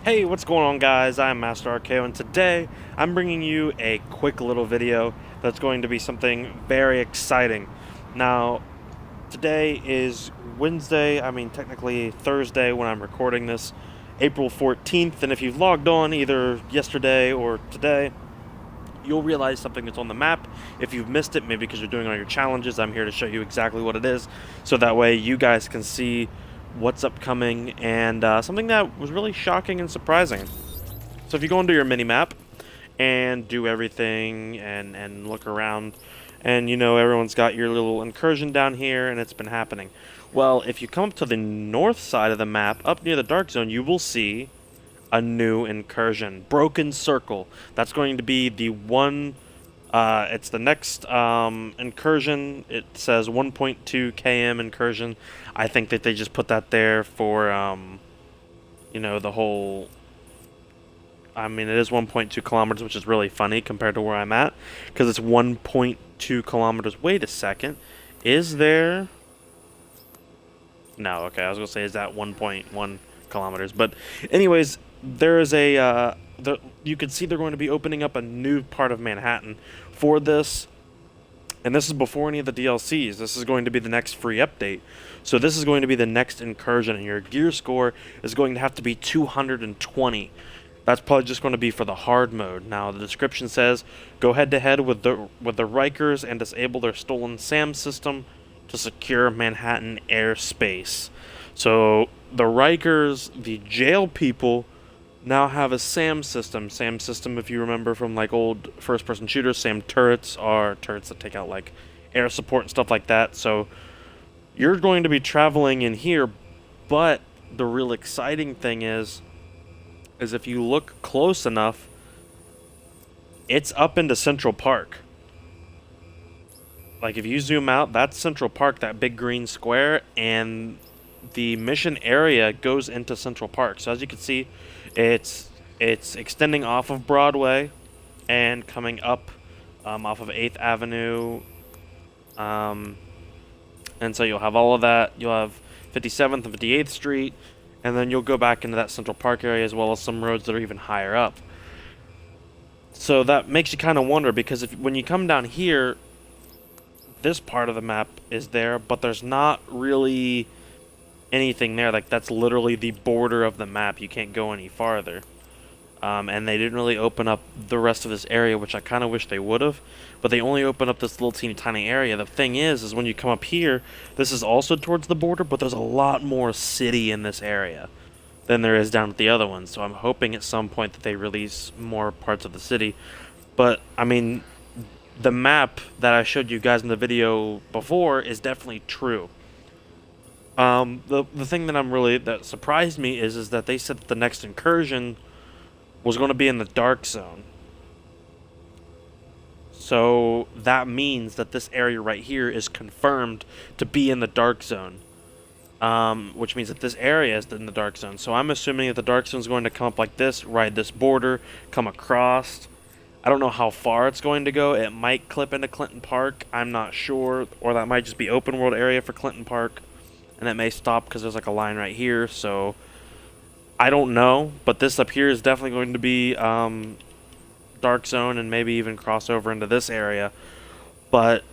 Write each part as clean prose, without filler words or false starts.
Hey, what's going on, guys? I'm Master RKO, and today I'm bringing you a quick little video that's going to be something very exciting. Now, today is Wednesday, technically Thursday when I'm recording this, April 14th, and if you've logged on either yesterday or today, you'll realize something that's on the map. If you've missed it, maybe because you're doing all your challenges, I'm here to show you exactly what it is, so that way you guys can see what's upcoming and something that was really shocking and surprising. So if you go into your mini map and do everything and look around, and everyone's got your little incursion down here, and it's been happening. Well, if you come up to the north side of the map, up near the dark zone, you will see a new incursion, Broken Circle. That's going to be the one. It's the next incursion. It says 1.2 km incursion. I think that they just put that there for the whole. It is 1.2 kilometers, which is really funny compared to where I'm at, because it's 1.2 kilometers. Wait a second, is there? No, okay, I was gonna say is that 1.1 kilometers, but anyways, there is a. You can see they're going to be opening up a new part of Manhattan for this, and this is before any of the DLCs. This is going to be the next free update. So this is going to be the next incursion, and your gear score is going to have to be 220. That's probably just going to be for the hard mode. Now the description says, go head to head with the Rikers and disable their stolen SAM system to secure Manhattan airspace. So the Rikers, the jail people, now have a SAM system. SAM system, if you remember from like old first-person shooters, SAM turrets are turrets that take out like air support and stuff like that. So you're going to be traveling in here, but the real exciting thing is if you look close enough, it's up into Central Park. Like if you zoom out, that's Central Park, that big green square, and the mission area goes into Central Park. So as you can see, it's extending off of Broadway and coming up off of 8th Avenue. And so you'll have all of that. You'll have 57th and 58th Street, and then you'll go back into that Central Park area as well as some roads that are even higher up. So that makes you kind of wonder, because when you come down here, this part of the map is there, but there's not really anything there. Like that's literally the border of the map. You can't go any farther. And they didn't really open up the rest of this area, which I kind of wish they would have. But they only open up this little teeny tiny area. The thing is when you come up here, this is also towards the border, but there's a lot more city in this area than there is down at the other one. So I'm hoping at some point that they release more parts of the city. But the map that I showed you guys in the video before is definitely true. The thing that surprised me is that they said that the next incursion was going to be in the dark zone. So that means that this area right here is confirmed to be in the dark zone. Which means that this area is in the dark zone. So I'm assuming that the dark zone is going to come up like this, ride this border, come across. I don't know how far it's going to go. It might clip into Clinton Park. I'm not sure. Or that might just be open world area for Clinton Park. And it may stop because there's like a line right here. So I don't know. But this up here is definitely going to be dark zone and maybe even cross over into this area. But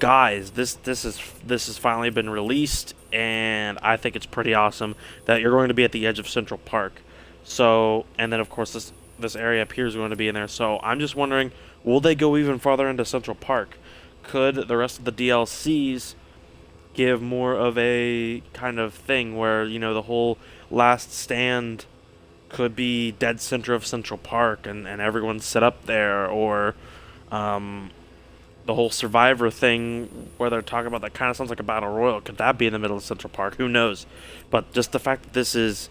guys, this has finally been released, and I think it's pretty awesome that you're going to be at the edge of Central Park. So, and then of course this area up here is going to be in there. So I'm just wondering, will they go even farther into Central Park? Could the rest of the DLCs give more of a kind of thing where, the whole last stand could be dead center of Central Park and everyone's set up there, or the whole Survivor thing where they're talking about, that kind of sounds like a battle royal. Could that be in the middle of Central Park? Who knows? But just the fact that this is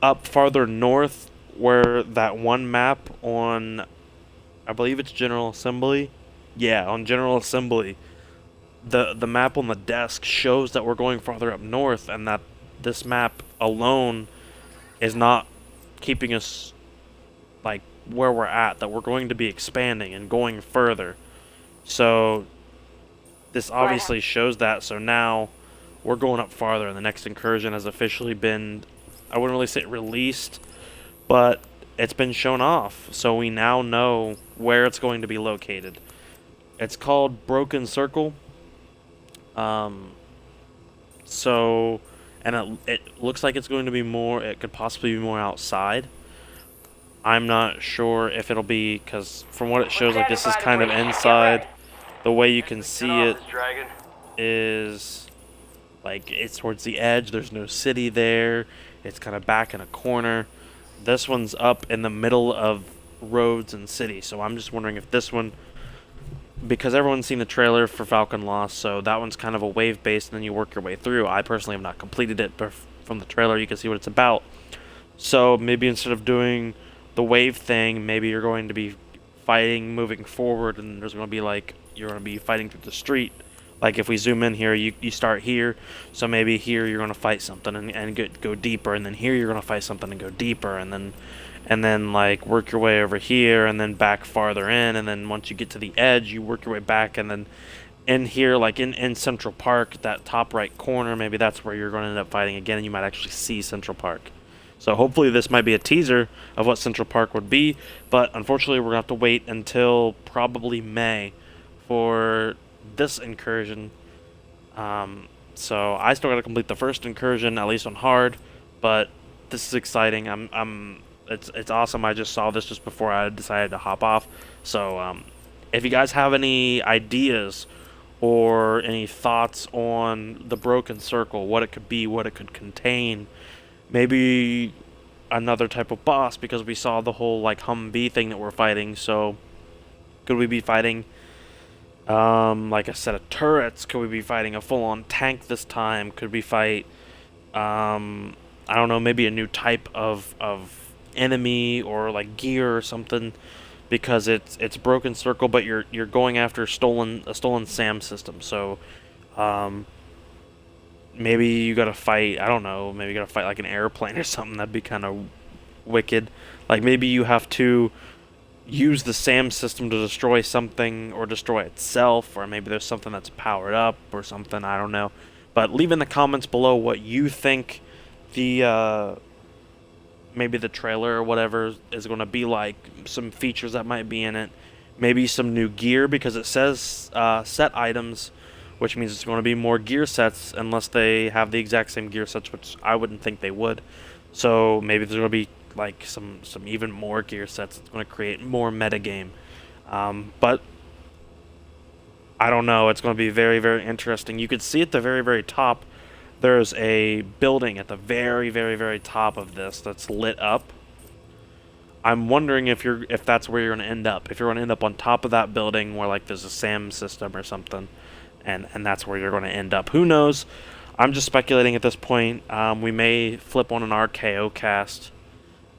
up farther north, where that one map on, I believe it's General Assembly. Yeah, on General Assembly, the map on the desk shows that we're going farther up north, and that this map alone is not keeping us like where we're at, that we're going to be expanding and going further. So this obviously shows that. So now we're going up farther, and the next incursion has officially been I wouldn't really say released, but it's been shown off. So we now know where it's going to be located. It's called Broken Circle. Um, so, and it looks like it's going to be more. It could possibly be more outside. I'm not sure if it'll be, because from what it shows, like this is kind of inside. The way you can see it is like it's towards the edge. There's no city there. It's kind of back in a corner. This one's up in the middle of roads and city. So I'm just wondering if this one, because everyone's seen the trailer for Falcon Lost, so that one's kind of a wave based, and then you work your way through. I personally have not completed it, but from the trailer you can see what it's about. So maybe instead of doing the wave thing, maybe you're going to be fighting moving forward, and there's going to be like you're going to be fighting through the street. Like if we zoom in here, you start here, so maybe here you're going to fight something and go deeper, and then here you're going to fight something and go deeper, and then like work your way over here, and then back farther in, and then once you get to the edge, you work your way back, and then in here, like in Central Park, that top right corner, maybe that's where you're going to end up fighting again, and you might actually see Central Park. So hopefully this might be a teaser of what Central Park would be, but unfortunately we're going to have to wait until probably May for this incursion. So I still got to complete the first incursion, at least on hard, but this is exciting. It's awesome. I just saw this just before I decided to hop off. So if you guys have any ideas or any thoughts on the Broken Circle, what it could be, what it could contain, maybe another type of boss, because we saw the whole like Humvee thing that we're fighting. So could we be fighting like a set of turrets? Could we be fighting a full-on tank this time? Could we fight I don't know, maybe a new type of enemy or like gear or something, because it's Broken Circle, but you're going after a stolen SAM system. So maybe you gotta fight, I don't know, maybe you gotta fight like an airplane or something. That'd be kind of wicked. Like maybe you have to use the SAM system to destroy something or destroy itself, or maybe there's something that's powered up or something, I don't know. But leave in the comments below what you think the maybe the trailer or whatever is going to be like, some features that might be in it, maybe some new gear, because it says set items, which means it's going to be more gear sets, unless they have the exact same gear sets, which I wouldn't think they would. So maybe there's going to be like some even more gear sets. It's going to create more metagame. But I don't know. It's going to be very, very interesting. You could see at the very, very top, there's a building at the very, very, very top of this that's lit up. I'm wondering if that's where you're going to end up. If you're going to end up on top of that building where like there's a SAM system or something, and that's where you're going to end up. Who knows? I'm just speculating at this point. We may flip on an RKO cast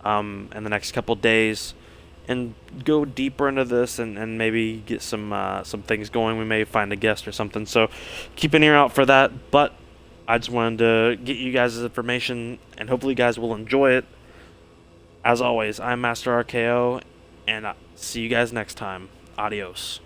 in the next couple days and go deeper into this, and maybe get some things going. We may find a guest or something. So keep an ear out for that. But I just wanted to get you guys' information, and hopefully you guys will enjoy it. As always, I'm Master RKO, and I'll see you guys next time. Adios.